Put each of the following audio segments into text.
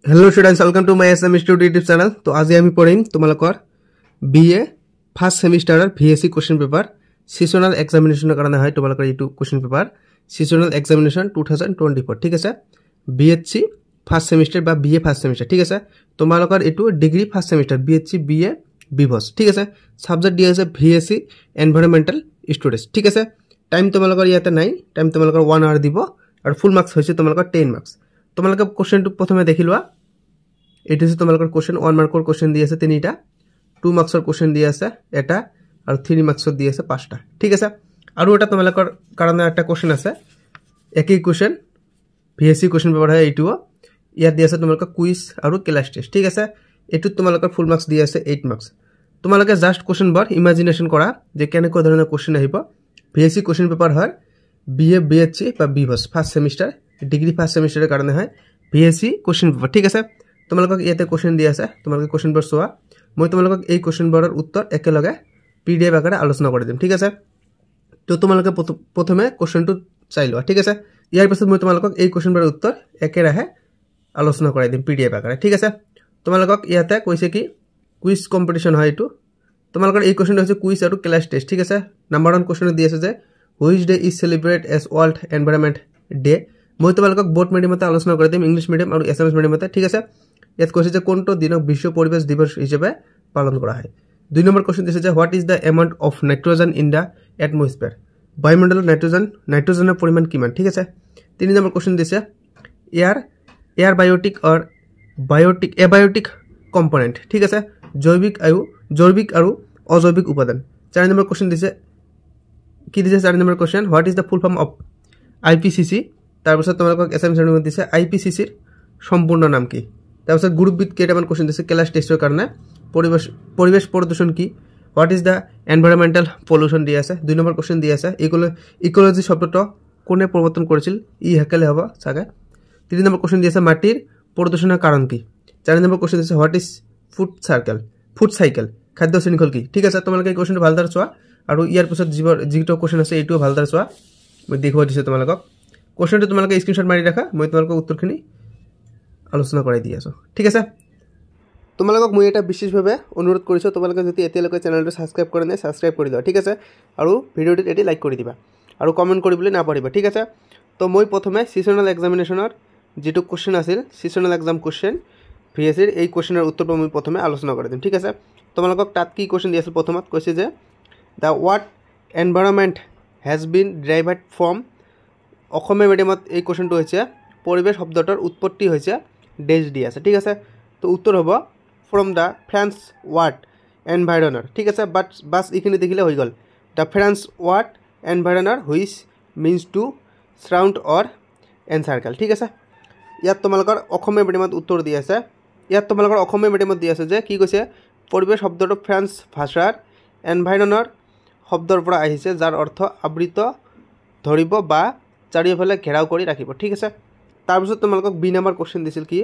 Hello students, welcome to my SM studio YouTube channel. तो आज আমি পঢ়িম তোমালোকৰ বিএ ফাৰ্স্ট সেমিস্টাৰৰ ভিএসি কোশ্চেন পেপাৰ সিজনাল এক্সামিনেশনৰ কাৰণে হয়। তোমালোকৰ এইটো কোশ্চেন পেপাৰ সিজনাল এক্সামিনেশন 2024, ঠিক আছে। বিএসসি ফাৰ্স্ট সেমিস্টাৰ বা বিএ ফাৰ্স্ট সেমিস্টাৰ, ঠিক আছে। তোমালোকৰ এইটো ডিগ্ৰী ফাৰ্স্ট সেমিস্টাৰ বিএসসি বিএ বিভস, ঠিক আছে। সাবজেক্ট দিয়া আছে ভিএসসি এনভাইৰনমেন্টাল স্টুডেন্টস, ঠিক আছে। টাইম তোমালোকৰ ইয়াতে নাই, টাইম তোমালোকৰ 1 আৱাৰ দিব আৰু ফুল মাৰ্কস হৈছে তোমালোকৰ 10 মাৰ্কস। তোমালোকে কোশ্চেনটো প্ৰথমে দেখি লোৱা। এটা হচ্ছে তোমালোকৰ কোশ্চেন 1 মাৰ্কৰ কোশ্চেন দি আছে তিনিটা, 2 মাৰ্কসৰ কোশ্চেন দি আছে এটা আৰু 3 মাৰ্কসৰ দি আছে 5টা, ঠিক আছে। আৰু এটা তোমালোকৰ কাৰণে একটা কোশ্চেন আছে, একই কোশ্চেন ভিএসসি কোশ্চেন পেপাৰ হয়। এইটো ইয়াত দি আছে তোমালোকৰ কুইজ আৰু ক্লাস টেষ্ট, ঠিক আছে। এটুত তোমালোকৰ ফুল মাৰ্কস দি আছে 8 মাৰ্কস। তোমালোকে জাস্ট কোশ্চেন বৰ ইমাজিনেশন কৰা যে কেনেকৈ ধৰণৰ কোশ্চেন আহিব। ভিএসসি কোশ্চেন পেপাৰ হয় বিএ বিএসসি বা বিভস ফাৰ্স্ট সেমিস্টাৰ ডিগ্ৰী ফাৰ্স্ট সেমিস্টাৰৰ কাৰণে হয় ভিএসসি কোশ্চেন পেপাৰ, ঠিক আছে। তোমালোকক ইয়াতে কোশ্চেন দি আছে, তোমালোকে কোশ্চেন বৰ চোৱা। মই তোমালোকক এই কোশ্চেন বৰৰ উত্তৰ একেলগে পিডিএফ আকাৰে আলোচনা কৰি দিম, ঠিক আছে। তো তোমালোকে প্ৰথমে কোশ্চেনটো চাই লোৱা, ঠিক আছে। ইয়াৰ পিছত মই তোমালোকক এই কোশ্চেন বৰৰ উত্তৰ একেৰাহে আলোচনা কৰাই দিম পিডিএফ আকাৰে, ঠিক আছে। তোমালোকক ইয়াতে কৈছে কি কুইজ কম্পিটিশন হয়। এইটো তোমালোকৰ এই কোশ্চেনটো হৈছে কুইজ আৰু ক্লাস টেষ্ট, ঠিক আছে। নাম্বাৰ 1 কোশ্চেন দি আছে যে which day is celebrate as world environment day. মই তোমালোকক বোথ মিডিয়ামতে আলোচনা কৰি দিম, ইংলিশ মিডিয়াম আৰু এছামিজ মিডিয়ামতে, ঠিক আছে। ইয়াত কৈছে যে কোনটো দিনক বিশ্ব পৰিবেশ দিৱস হিচাপে পালন কৰা হয়। 2 নম্বৰ কোশ্চেন দিছে যে what is the amount of nitrogen in the atmosphere. বায়ুমণ্ডলত নাইট্ৰজেনৰ পৰিমাণ কিমান, ঠিক আছে। 3 নম্বৰ কোশ্চেন দিছে এয়াৰ বায়োটিক কম্পোনেন্ট, ঠিক আছে। জৈৱিক আৰু অজৈৱিক উপাদান। 4 নম্বৰ কোশ্চেন দিছে কি দিছে 4 number question what is the full form of IPCC. তাৰপিছত তোমালোকক এছামিজ মিডিয়ামত দিছে আইপিসিসিৰ সম্পূৰ্ণ নাম কি। তাৰপিছত গ্ৰুপবিট কেইটামান কোশ্চেন দিছে ক্লাস টেষ্টৰ কাৰণে। পৰিবেশ প্ৰদূষণ কি, হোৱাট ইজ দ্য এনভাইৰনমেন্টাল পলিউশন দি আছে। 2 নম্বৰ কোশ্চেন দি আছে ইকোলজি শব্দটো কোনে প্ৰৱৰ্তন কৰিছিল, ই হেকেলে হ'ব চাগে। 3 নম্বৰ কোশ্চেন দি আছে মাটিৰ প্ৰদূষণৰ কাৰণ কি। 4 নম্বৰ কোশ্চেন দিছে হোৱাট ইজ ফুড সাইকেল, খাদ্য শৃংখল কি, ঠিক আছে। তোমালোকে এই কোশ্চেনটো ভালদৰে চোৱা আৰু ইয়াৰ পিছত যিটো কোশ্চেন আছে এইটো ভালদৰে চোৱা। মই দেখুৱাই দিছোঁ তোমালোকক। কোশ্চেনটো তোমালোকে স্ক্ৰীনশ্বট মাৰি ৰাখা, মই তোমালোকক উত্তৰখিনি আলোচনা কৰাই দি আছোঁ, ঠিক আছে। তোমালোকক মই এটা বিশেষভাৱে অনুৰোধ কৰিছোঁ, তোমালোকে যদি এতিয়ালৈকে চেনেলটো ছাবস্ক্ৰাইব কৰা নাই ছাবস্ক্ৰাইব কৰি লোৱা, ঠিক আছে। আৰু ভিডিঅ'টোত এটি লাইক কৰি দিবা আৰু কমেণ্ট কৰিবলৈ নাপাহৰিবা, ঠিক আছে। তো মই প্ৰথমে ছিজনেল এক্সামিনেশ্যনৰ যিটো কোশ্চেন আছিল ছিজনেল এক্সাম কোশ্চেন ভিএসিৰ এই কোশ্চেনৰ উত্তৰটো মই প্ৰথমে আলোচনা কৰি দিম, ঠিক আছে। তোমালোকক তাত কি কোশ্চেন দি আছিল প্ৰথমত কৈছে যে the word environment has been derived from. Assamese মিডিয়ামত এই কোশ্চেনটো হৈছে পৰিৱেশ শব্দটোৰ উৎপত্তি হৈছে ডেজ দি আছে, ঠিক আছে। তো উত্তৰ হ'ব from the French word environner, ঠিক আছে। বাছ এইখিনি দেখিলে হৈ গ'ল। The French word environner which means to surround or encircle, ঠিক আছে। ইয়াত তোমালোকৰ অসমীয়া মিডিয়ামত উত্তৰ দি আছে। ইয়াত তোমালোকৰ অসমীয়া মিডিয়ামত দি আছে যে কি কৈছে পৰিৱেশ শব্দটো ফ্ৰেঞ্চ ভাষাৰ এনভাইৰনৰ শব্দৰ পৰা আহিছে, যাৰ অৰ্থ আবৃত ধৰিব বা চাৰিওফালে ঘেৰাও কৰি ৰাখিব, ঠিক আছে। তাৰপিছত তোমালোকক বি নম্বৰ কোশ্চেন দিছিল কি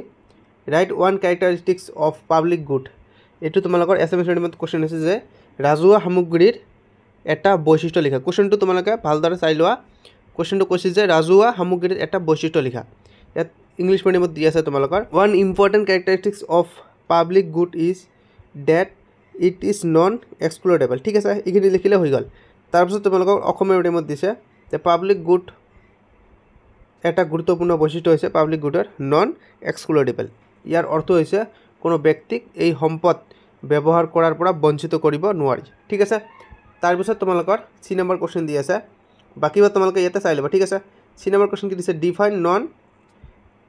right 1 characteristics of public good. এইটো তোমালোকৰ এছামিজ মিডিয়ামত কোশ্চেন আছে যে ৰাজহুৱা সামগ্ৰীৰ এটা বৈশিষ্ট্য লিখা। কোশ্চেনটো তোমালোকে ভালদৰে চাই লোৱা। কোশ্চেনটো কৈছে যে ৰাজহুৱা সামগ্ৰীৰ এটা বৈশিষ্ট্য লিখা। ইয়াত ইংলিছ মিডিয়ামত দি আছে তোমালোকৰ 1 important characteristics of public good is that it is non excludable, ঠিক আছে। এইখিনি লিখিলে হৈ গ'ল। তাৰপিছত তোমালোকক অসমীয়া মিডিয়ামত দিছে যে পাব্লিক গুড এটা গুৰুত্বপূৰ্ণ বৈশিষ্ট্য হৈছে পাব্লিক গুডৰ নন এক্সক্লুডেবল। ইয়াৰ অৰ্থ হৈছে কোনো ব্যক্তিক এই সম্পদ ব্যৱহাৰ কৰাৰ পৰা বঞ্চিত কৰিব নোৱাৰি, ঠিক আছে। তাৰপিছত তোমালোকৰ চি নম্বৰ কোশ্চেন দি আছে, বাকীবোৰ তোমালোকে ইয়াতে চাই ল'বা, ঠিক আছে। চি নম্বৰ কোশ্চেন কি দিছে ডিফাইন নন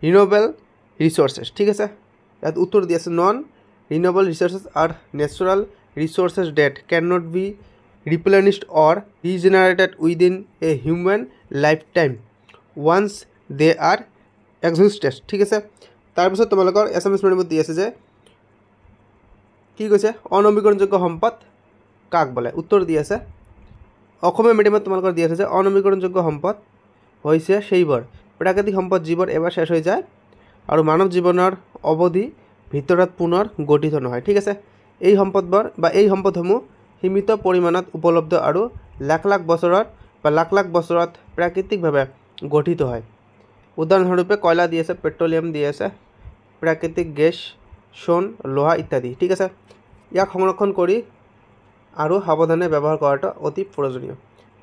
ৰিনিউৱেবল ৰিচোৰ্চেছ, ঠিক আছে। ইয়াত উত্তৰ দি আছে non renewable resources are natural resources that can not be replenished or regenerated within a human lifetime once they are existed, ঠিক আছে। তাৰপিছত তোমালোকৰ এছামিজ মিডিয়ামত দি আছে যে কি কৈছে অনবীকৰণযোগ্য সম্পদ কাক বোলে। উত্তৰ দি আছে অসমীয়া মিডিয়ামত তোমালোকৰ দি আছে যে অনবীকৰণযোগ্য সম্পদ হৈছে সেইবোৰ প্ৰাকৃতিক সম্পদ যিবোৰ এবাৰ শেষ হৈ যায় আৰু মানৱ জীৱনৰ অৱধি ভিতৰত পুনৰ গঠিত নহয়, ঠিক আছে। এই সম্পদসমূহ সীমিত পৰিমাণত উপলব্ধ আৰু লাখ লাখ বছৰত প্ৰাকৃতিকভাৱে গঠিত হয়। উদাহৰণস্বৰূপে কয়লা দি আছে, পেট্ৰলিয়াম দি আছে, প্ৰাকৃতিক গেছ, সোণ, লোহা ইত্যাদি। ঠিক আছে, ইয়াক সংৰক্ষণ কৰি আৰু সাৱধানে ব্যৱহাৰ কৰাটো অতি প্ৰয়োজনীয়।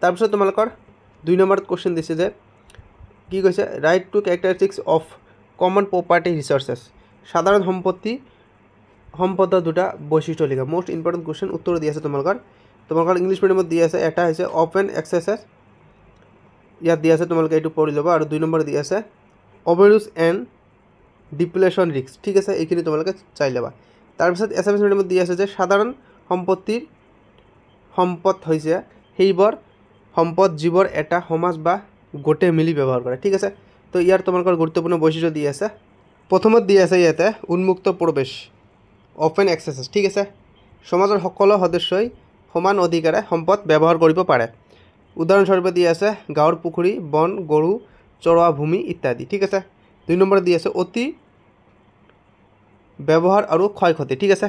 তাৰপিছত তোমালোকৰ 2 নম্বৰত কুৱেশ্যন দিছে যে কি কৈছে, right to characteristics of common property resources, সাধাৰণ সম্পদৰ দুটা বৈশিষ্ট্য লিখা। মোষ্ট ইম্পৰ্টেণ্ট কুৱেশ্যন, উত্তৰ দি আছে তোমালোকৰ ইংলিছ মিডিয়ামত দি আছে। এটা হৈছে অপেন এক্সেছেছ, ইয়াত দি আছে, তোমালোকে এইটো পঢ়ি ল'বা। আৰু 2 নম্বৰ দি আছে অভাৰইউজ এণ্ড ডিপ্লেশ্যন ৰিস্ক। ঠিক আছে, এইখিনি তোমালোকে চাই ল'বা। তাৰপিছত এছামিছ মিডিয়ামত দি আছে যে সাধাৰণ সম্পদ হৈছে সেইবোৰ সম্পদ যিবোৰ এটা সমাজ বা গোটে মিলি ব্যৱহাৰ কৰে। ঠিক আছে, তো ইয়াৰ তোমালোকৰ গুৰুত্বপূৰ্ণ বৈশিষ্ট্য দি আছে। প্ৰথমত দি আছে ইয়াতে উন্মুক্ত প্ৰৱেশ, অপেন এক্সেছেছ। ঠিক আছে, সমাজৰ সকলো সদস্যই সমান অধিকাৰে সম্পদ ব্যৱহাৰ কৰিব পাৰে। উদাহৰণস্বৰূপে দি আছে গাঁৱৰ পুখুৰী, বন, গৰু চৰোৱা ভূমি ইত্যাদি। ঠিক আছে, 2 নম্বৰত দি আছে অতি ব্যৱহাৰ আৰু ক্ষয়ক্ষতি। ঠিক আছে,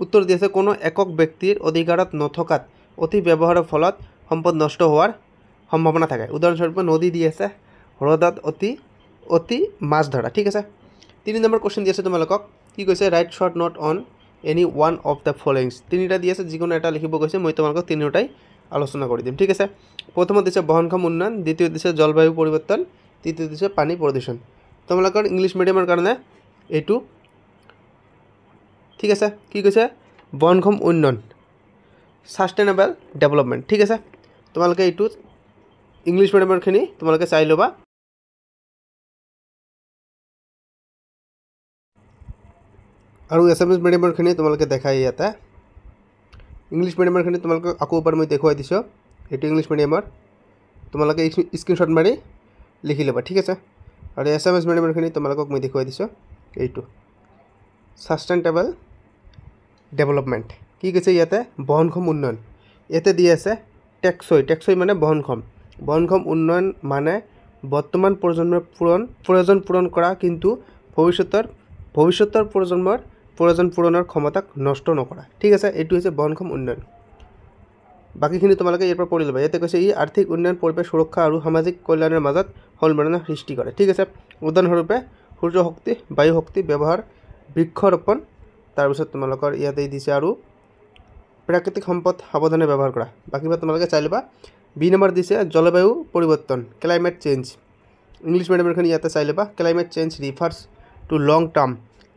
উত্তৰ দি আছে কোনো একক ব্যক্তিৰ অধিকাৰত নথকাত অতি ব্যৱহাৰৰ ফলত সম্পদ নষ্ট হোৱাৰ সম্ভাৱনা থাকে। উদাহৰণস্বৰূপে নদী দি আছে, হ্ৰদত অতি মাছ ধৰা। ঠিক আছে, 3 নম্বৰ কুৱেশ্যন দি আছে তোমালোকক, কি কৈছে, write short note on any one of the followings. 3টা দি আছে, যিকোনো এটা লিখিব কৈছে, মই তোমালোকক 3টাই আলোচনা কৰি দিম। ঠিক আছে, প্ৰথমত দিছে বহনক্ষম উন্নয়ন, দ্বিতীয় দিছে জলবায়ু পৰিৱৰ্তন, তৃতীয় দিছে পানী প্ৰদূষণ। তোমালোকৰ ইংলিছ মিডিয়ামৰ কাৰণে এইটো ঠিক আছে, কি কৈছে, বহনক্ষম উন্নয়ন, ছাষ্টেইনেবল ডেভেলপমেণ্ট। ঠিক আছে, তোমালোকে এইটো ইংলিছ মিডিয়ামৰখিনি তোমালোকে চাই ল'বা। আৰু এছামিছ মিডিয়ামৰখিনি তোমালোকে দেখাই ইয়াতে। ইংলিছ মিডিয়ামৰখিনি তোমালোকক আকৌ এবাৰ মই দেখুৱাই দিছোঁ, এইটো ইংলিছ মিডিয়ামৰ, তোমালোকে স্ক্ৰীনশ্বট মাৰি লিখি ল'বা। ঠিক আছে, আৰু এছামিছ মিডিয়ামৰখিনি তোমালোকক মই দেখুৱাই দিছোঁ, এইটো ছাষ্টেইনেবল ডেভেলপমেণ্ট। কি কৈছে ইয়াতে, বহনক্ষম উন্নয়ন। ইয়াতে দি আছে টেকছই মানে বহনক্ষম উন্নয়ন মানে বৰ্তমান প্ৰজন্মৰ প্ৰয়োজন পূৰণ কৰা, কিন্তু ভৱিষ্যতৰ প্ৰয়োজন পূৰণৰ ক্ষমতাক নষ্ট নকৰা। ঠিক আছে, এইটো হৈছে বহনক্ষম উন্নয়ন। বাকীখিনি তোমালোকে ইয়াৰ পৰা পঢ়ি ল'বা। ইয়াতে কৈছে ই আৰ্থিক উন্নয়ন, পৰিৱেশ সুৰক্ষা আৰু সামাজিক কল্যাণৰ মাজত সন্মিলনৰ সৃষ্টি কৰে। ঠিক আছে, উদাহৰণস্বৰূপে সূৰ্য শক্তি, বায়ু শক্তি ব্যৱহাৰ, বৃক্ষৰোপণ। তাৰপিছত তোমালোকৰ ইয়াতে দিছে আৰু প্ৰাকৃতিক সম্পদ সাৱধানে ব্যৱহাৰ কৰা। বাকীবোৰ তোমালোকে চাই ল'বা। 2 নম্বৰ দিছে জলবায়ু পৰিৱৰ্তন, ক্লাইমেট চেঞ্জ। ইংলিছ মিডিয়ামৰখিনি ইয়াতে চাই ল'বা। Climate change refers to long term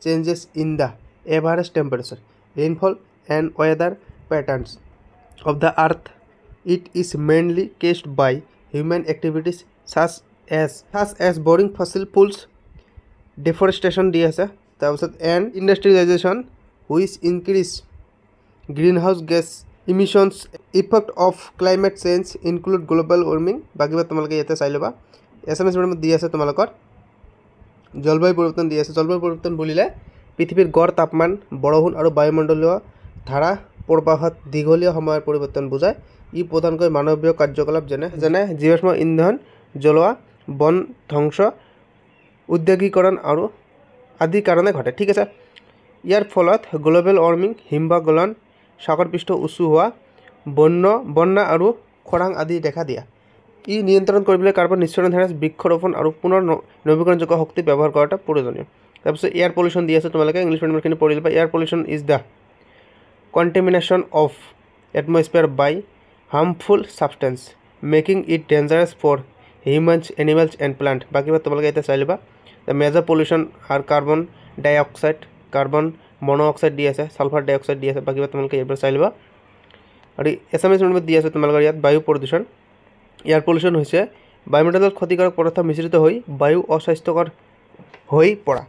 changes in the average temperature, rainfall and weather patterns of the earth. It is mainly caused by human activities such as burning fossil fuels, deforestation দি আছে, তাৰপিছত and industrialization which increase greenhouse gas emissions. Effect of climate change include global warming. বাকীবোৰ তোমালোকে ইয়াতে চাই ল'বা। এছামিছ মিডিয়ামত দি আছে তোমালোকৰ জলবায়ু পৰিৱৰ্তন দি আছে। জলবায়ু পৰিৱৰ্তন বুলিলে পৃথিৱীৰ গড় তাপমান, বৰষুণ আৰু বায়ুমণ্ডলীয় ধাৰা প্ৰবাহত দীঘলীয়া সময়ৰ পৰিৱৰ্তন বুজায়। ই প্ৰধানকৈ মানৱীয় কাৰ্যকলাপ যেনে জীৱাশ্ম ইন্ধন জ্বলোৱা, বন ধ্বংস, ঔদ্যোগিকৰণ আৰু আদিৰ কাৰণে ঘটে। ঠিক আছে, ইয়াৰ ফলত গ্ল'বেল ৱাৰ্মিং, হিমবাহ গলন, সাগৰ পৃষ্ঠ উঁচু হোৱা, বন্যা আৰু খৰাং আদি দেখা দিয়া। ই নিয়ন্ত্ৰণ কৰিবলৈ কাৰ্বন নিঃসৰণ হ্ৰাস, বৃক্ষৰোপণ আৰু পুনৰ নৱীকৰণযোগ্য শক্তি ব্যৱহাৰ কৰাটো প্ৰয়োজনীয়। তাৰপিছত এয়াৰ পলিউশ্যন দি আছে, তোমালোকে ইংলিছ মিডিয়ামৰখিনি পঢ়ি ল'বা। Air pollution is the contamination of atmosphere by harmful substance making it dangerous for humans, animals and plant. বাকিবার তোমালোকে এটা চাই ল'বা। The major pollution are carbon dioxide, carbon monoxide দি আছে, সালফাৰ ডাইঅক্সাইড দি আছে। বাকিবাৰ তোমালোকে এইবাৰ চাই ল'বা। আৰু এছামিছ মিডিয়ামত দি আছে তোমালোকৰ ইয়াত বায়ু প্ৰদূষণ। এয়াৰ পলিউশ্যন হৈছে বায়ুমণ্ডলত ক্ষতিকাৰক পদাৰ্থ মিশ্ৰিত হৈ বায়ু অস্বাস্থ্যকৰ হৈ পৰা।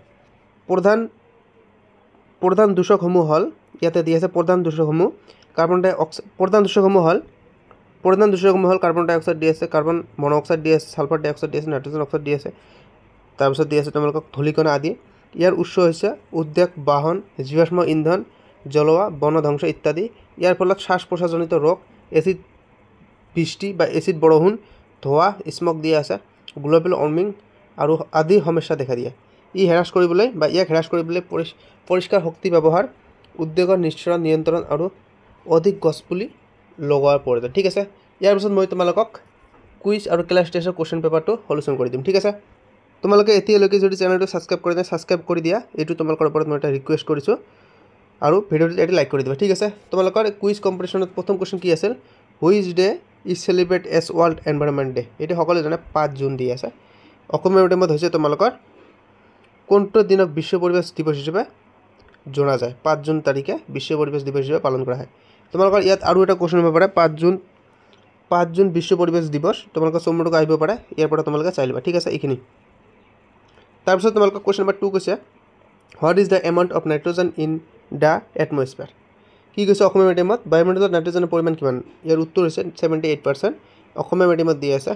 প্ৰধান দূষকসমূহ হ'ল, ইয়াতে দি আছে প্ৰধান দূষকসমূহ হ'ল কাৰ্বন ডাইঅক্সাইড দি আছে, কাৰ্বন মনোক্সাইড দি আছে, ছালফাৰ ডাইঅক্সাইড দি আছে, নাইট্ৰজেন অক্সাইড দি আছে। তাৰপিছত দি আছে তোমালোকক ধূলিকণা আদি। ইয়াৰ উৎস হৈছে উদ্যোগ, বাহন, জীৱাশ্ম ইন্ধন জ্বলোৱা, বন ধ্বংস ইত্যাদি। ইয়াৰ ফলত শ্বাস প্ৰশ্বাসজনিত ৰোগ, এচিড বৃষ্টি বা এচিড বৰষুণ, ধোঁৱা, স্মগ দি আছে, গ্ল'বেল ৱাৰ্মিং আৰু আদি সমস্যা দেখা দিয়ে। ইয়াক হ্ৰাস কৰিবলৈ পৰিষ্কাৰ শক্তি ব্যৱহাৰ, উদ্যোগৰ নিঃসৰণ নিয়ন্ত্ৰণ আৰু অধিক গছপুলি লগোৱাৰ প্ৰয়োজন। ঠিক আছে, ইয়াৰ পিছত মই তোমালোকক কুইজ আৰু ক্লাছ টেষ্টৰ কুৱেশ্যন পেপাৰটো সলিউশ্যন কৰি দিম। ঠিক আছে। তোমালোকে এতিয়ালৈকে যদি চেনেলটো ছাবস্ক্ৰাইব কৰি দিয়া ছাবস্ক্ৰাইব কৰি দিয়া, এইটো তোমালোকৰ ওপৰত মই এটা ৰিকুৱেষ্ট কৰিছোঁ। আৰু ভিডিঅ'টো এটি লাইক কৰি দিবা, ঠিক আছে। তোমালোকৰ কুইজ কম্পিটিশ্যনত প্ৰথম কুৱেশ্যন কি আছিল, which day is celebrate S world environment day. এইটো সকলোৱে জানে 5 জুন দি আছে। অসমীয়া মিডিয়ামত হৈছে তোমালোকৰ কোনটো দিনক বিশ্ব পৰিৱেশ দিৱস হিচাপে জনা যায়। 5 জুন তাৰিখে বিশ্ব পৰিৱেশ দিৱস হিচাপে পালন কৰা হয়। তোমালোকৰ ইয়াত আৰু এটা কুৱেশ্যন হ'ব পাৰে, 5 জুন বিশ্ব পৰিৱেশ দিৱস, তোমালোকৰ চমুকৈ আহিব পাৰে, ইয়াৰ পৰা তোমালোকে চাই ল'বা, ঠিক আছে। এইখিনি তাৰপিছত তোমালোকৰ কুৱেশ্যন নম্বৰ 2 কৈছে, what is the amount of nitrogen in the atmosphere. কি কৈছে অসমীয়া মিডিয়ামত, বায়ুমণ্ডলত নাইট্ৰজেনৰ পৰিমাণ কিমান। ইয়াৰ উত্তৰ হৈছে 78%। অসমীয়া মিডিয়ামত দি আছে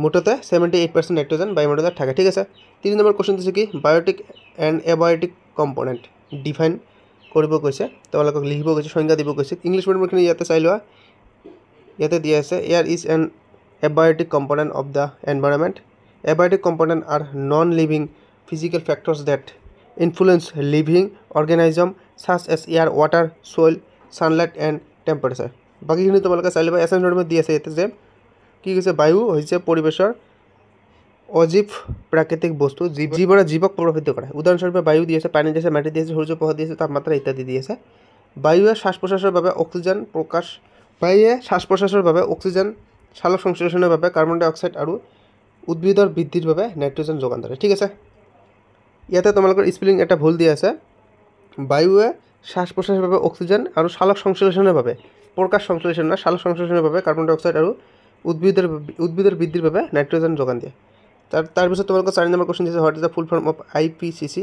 মুঠতে 78% নাইট্ৰজেন বায়ুমণ্ডলত থাকে, ঠিক আছে। 3 নম্বৰ কুৱেশ্যন দিছে কি, বায়'টিক এণ্ড এবায়'টিক কম্পনেণ্ট ডিফাইন কৰিব কৈছে, তোমালোকক লিখিব কৈছে, সংজ্ঞা দিব কৈছে। ইংলিছ মিডিয়ামখিনি ইয়াতে চাই লোৱা, ইয়াতে দিয়া আছে, air is an abiotic component of the environment. Abiotic components are non-living physical factors that influence living organisms such as air, water, soil, sunlight and temperature. বাকিখিনি তোমালোকে চাই ল'বা। এছাইনমেণ্টত দি আছে ইয়াতে যে কি কৈছে, বায়ু হৈছে পৰিৱেশৰ অজীৱ প্ৰাকৃতিক বস্তু যিবোৰে জীৱক প্ৰভাৱিত কৰে। উদাহৰণস্বৰূপে বায়ু দি আছে, পানী দি আছে, মাটি দি আছে, সূৰ্য পোহৰ দি আছে, তাপমাত্ৰা ইত্যাদি দি আছে। বায়ুৱে শ্বাস প্ৰশ্বাসৰ বাবে অক্সিজেন সালোক সংশ্লেষণৰ বাবে কাৰ্বন ডাই অক্সাইড আৰু উদ্ভিদৰ বৃদ্ধিৰ বাবে নাইট্ৰজেন যোগান ধৰে, ঠিক আছে। ইয়াতে তোমালোকৰ স্পেলিং এটা ভুল দিয়া আছে, বায়ুৱে শ্বাস প্ৰশ্বাসৰ বাবে অক্সিজেন আৰু সালোক সংশ্লেষণৰ বাবে, প্ৰকাশ সংশ্লেষণ নহয়, সালোক সংশ্লেষণৰ বাবে কাৰ্বন ডাই অক্সাইড আৰু উদ্ভিদৰ বৃদ্ধিৰ বাবে নাইট্ৰজেন যোগান দিয়ে। তাৰপিছত তোমালোকৰ 4 নম্বৰ কুৱেশ্যন দিছে, what is the full form of IPCC।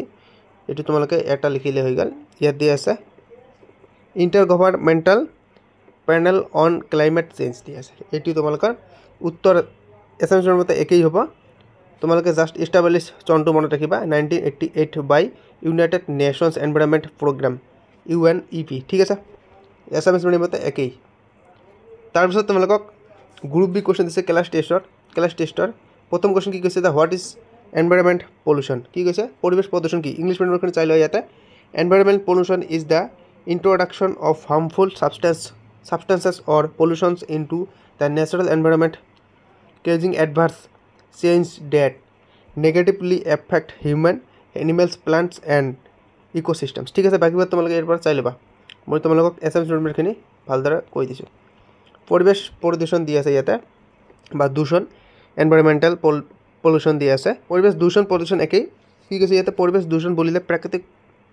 এইটো তোমালোকে এটা লিখিলে হৈ গ'ল। ইয়াত দিয়া আছে intergovernmental panel on climate change দি আছে। এইটো তোমালোকৰ উত্তৰ এছাইনমেণ্টৰ মতে একেই হ'ব। তোমালোকে জাষ্ট ইষ্টাব্লিছ চনটো মনত ৰাখিবা, 1988 by United Nations environment programme UNEP, ঠিক আছে। এছাইনমেণ্টৰ মতে একেই। তাৰপিছত তোমালোকক গ্ৰুপ বি কুৱেশ্যন দিছে ক্লাছ টেষ্টৰ। প্ৰথম কুৱেশ্যন কি কৈছে, the what is environment pollution. কি কৈছে, পৰিৱেশ প্ৰদূষণ কি। ইংলিছ মিডিয়ামখিনি চাই লওঁ ইয়াতে, environment pollution is the introduction of harmful substances or pollutions into the natural environment causing adverse change that negatively affect human, animals, plants and ecosystems, ঠিক আছে। বাকীবোৰ তোমালোকে ইয়াৰ পৰা চাই ল'বা, মই তোমালোকক এছাইনমেণ্টখিনি ভালদৰে কৈ দিছোঁ। পৰিৱেশ প্ৰদূষণ দি আছে ইয়াতে, বা দূষণ, এনভাইৰনমেণ্টেল পলিউশ্যন দি আছে। পৰিৱেশ দূষণ প্ৰদূষণ একেই। কি কৈছে ইয়াতে, পৰিৱেশ দূষণ বুলিলে প্ৰাকৃতিক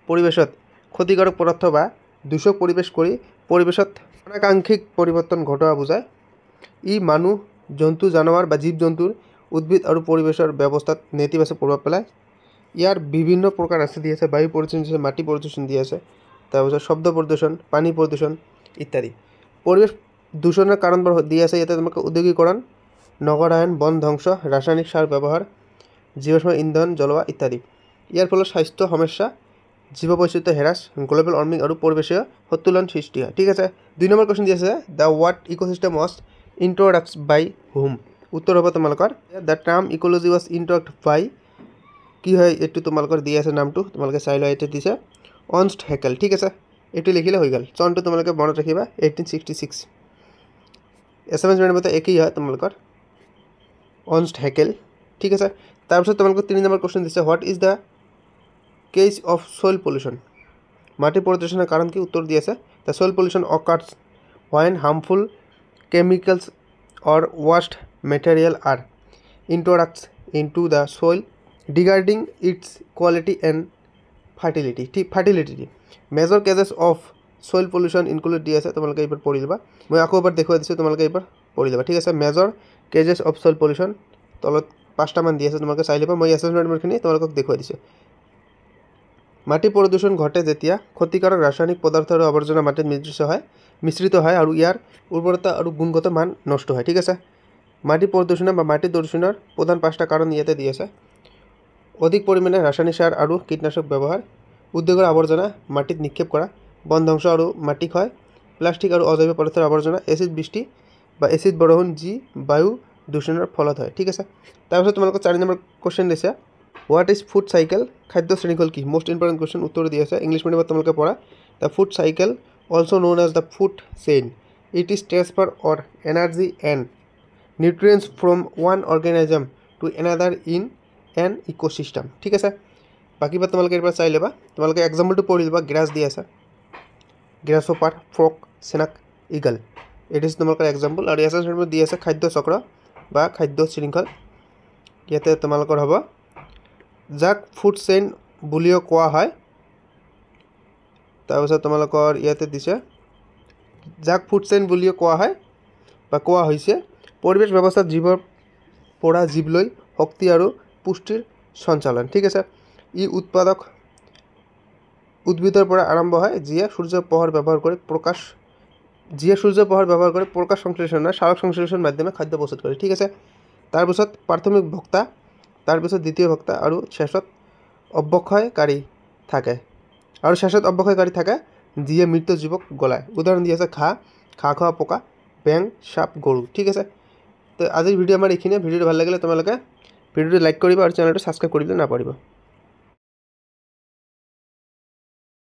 পৰিৱেশত ক্ষতিকাৰক পদাৰ্থ বা দূষক পৰিৱেশ কৰি পৰিৱেশত অনাকাংক্ষিক পৰিৱৰ্তন ঘটোৱা বুজায়। ই মানুহ, জন্তু, জানোৱাৰ বা জীৱ জন্তুৰ, উদ্ভিদ আৰু পৰিৱেশৰ ব্যৱস্থাত নেতিবাচক প্ৰভাৱ পেলায়। ইয়াৰ বিভিন্ন প্ৰকাৰ আছে দি আছে, বায়ু প্ৰদূষণ দি আছে, মাটি প্ৰদূষণ দি আছে, তাৰপিছত শব্দ প্ৰদূষণ, পানী প্ৰদূষণ ইত্যাদি। পৰিৱেশ দূষণৰ কাৰণবোৰ দি আছে ইয়াতে তোমাক, ঔদ্যোগিকৰণ, নগৰায়ন, বন ধ্বংস, ৰাসায়নিক সাৰ ব্যৱহাৰ, জীৱাশ্ম ইন্ধন জ্বলোৱা ইত্যাদি। ইয়াৰ ফলত স্বাস্থ্য সমস্যা, জীৱ বৈচিত্ৰ্য হ্ৰাস, গ্ল'বেল ৱাৰ্মিং আৰু পৰিৱেশীয় সন্তুলন সৃষ্টি হয়, ঠিক আছে। 2 নম্বৰ কুৱেশ্যন দি আছে, দ্য ৱাট ইক'চিষ্টেম ৱাজ ইন্ট্ৰডাক্টড বাই হুম। উত্তৰ হ'ব তোমালোকৰ, দ্য টাৰ্ম ইক'লজি ৱাজ ইন্ট্ৰডাক্টড বাই, কি হয় এইটো তোমালোকৰ দি আছে নামটো, তোমালোকে চাই লোৱা। এইটো দিছে অৰ্নষ্ট হেকেল, ঠিক আছে। এইটো লিখিলে হৈ গ'ল। চনটো তোমালোকে মনত ৰাখিবা, 1866। এছাইনমেণ্ট মতে একেই হয় তোমালোকৰ, অৰ্নষ্ট হেকেল, ঠিক আছে। তাৰপিছত তোমালোকৰ 3 নম্বৰ কুৱেশ্যন দিছে, what is the cause of soil pollution. মাটি প্ৰদূষণৰ কাৰণ কি। উত্তৰ দি আছে, the soil pollution occurs when harmful chemicals or waste material are introduced into the soil, degrading its quality and fertility. Major causes of soil pollution include দি আছে, তোমালোকে এইবাৰ পঢ়ি ল'বা। মই আকৌ এবাৰ দেখুৱাই দিছোঁ, তোমালোকে এইবাৰ পঢ়ি ল'বা, ঠিক আছে। Major cases of soil pollution, তলত 5টামান দি আছে, তোমালোকে চাই ল'বা। মই এছাইনমেণ্টখিনি তোমালোকক দেখুৱাই দিছোঁ। মাটি প্ৰদূষণ ঘটে যেতিয়া ক্ষতিকাৰক ৰাসায়নিক পদাৰ্থ আৰু আৱৰ্জনা মাটিত মিশ্ৰিত হয় আৰু ইয়াৰ উৰ্বৰতা আৰু গুণগত মান নষ্ট হয়, ঠিক আছে। মাটি প্ৰদূষণ বা মাটি দূষণৰ প্ৰধান 5টা কাৰণ ইয়াতে দি আছে। অধিক পৰিমাণে ৰাসায়নিক সাৰ আৰু কীটনাশক ব্যৱহাৰ, উদ্যোগৰ আৱৰ্জনা মাটিত নিক্ষেপ কৰা, বন ধ্বংস আৰু মাটি ক্ষয়, প্লাষ্টিক আৰু অজৈব পদাৰ্থৰ আৱৰ্জনা, এচিড বৃষ্টি বা এচিড বৰষুণ যি বায়ু দূষণৰ ফলত হয়, ঠিক আছে। তাৰপিছত তোমালোকৰ 4 নম্বৰ কুৱেশ্যন দিছে, হোৱাট ইজ ফুড চাইকেল। খাদ্য শৃংখল কি। মোষ্ট ইম্পৰ্টেণ্ট কুৱেশ্যন, উত্তৰ দি আছে। ইংলিছ মিডিয়ামত তোমালোকে পঢ়া, the food cycle also known as the food chain. It is transfer or energy and nutrients from one organism to another in an ecosystem ঠিক আছে বাকীবাৰ তোমালোকে এইবাৰ চাই ল'বা তোমালোকে এক্সাম্পলটো পঢ়ি ল'বা গ্ৰাছ দি আছে গ্ৰাছহপাৰ ফ্ৰক চেনাক ইগল এইটো হৈছে তোমালোকৰ এক্সাম্পল আৰু এছাইনমেণ্টত দি আছে খাদ্য চক্ৰ বা খাদ্য শৃংখল ইয়াতে তোমালোকৰ হ'ব যাক ফুড চেইন বুলিও কোৱা হয় তাৰপিছত তোমালোকৰ ইয়াতে দিছে যাক ফুড চেইন বুলিও কোৱা হয় বা কোৱা হৈছে পৰিৱেশ ব্যৱস্থাত জীৱৰ পৰা জীৱলৈ শক্তি আৰু পুষ্টিৰ সঞ্চালন ঠিক আছে ই উৎপাদক উদ্ভিদৰ পৰা আৰম্ভ হয় যিয়ে সূৰ্যৰ পোহৰ ব্যৱহাৰ কৰি প্ৰকাশ সংশ্লেষণ সাৰক সংশ্লেষণ মাধ্যমে খাদ্য প্ৰস্তুত কৰে ঠিক আছে তাৰপিছত প্ৰাথমিক ভোক্তা তাৰপিছত দ্বিতীয় ভোক্তা আৰু শেষত অৱক্ষয়কাৰী থাকে যিয়ে মৃত জীৱক গলায় উদাহৰণ দি আছে ঘাঁহ খোৱা পোকা বেং সাপ গৰু ঠিক আছে তো আজিৰ ভিডিঅ' আমাৰ এইখিনিয়ে ভিডিঅ'টো ভাল লাগিলে তোমালোকে ভিডিঅ'টো লাইক কৰিবা আৰু চেনেলটো ছাবস্ক্ৰাইব কৰিবলৈ নাপাহৰিবা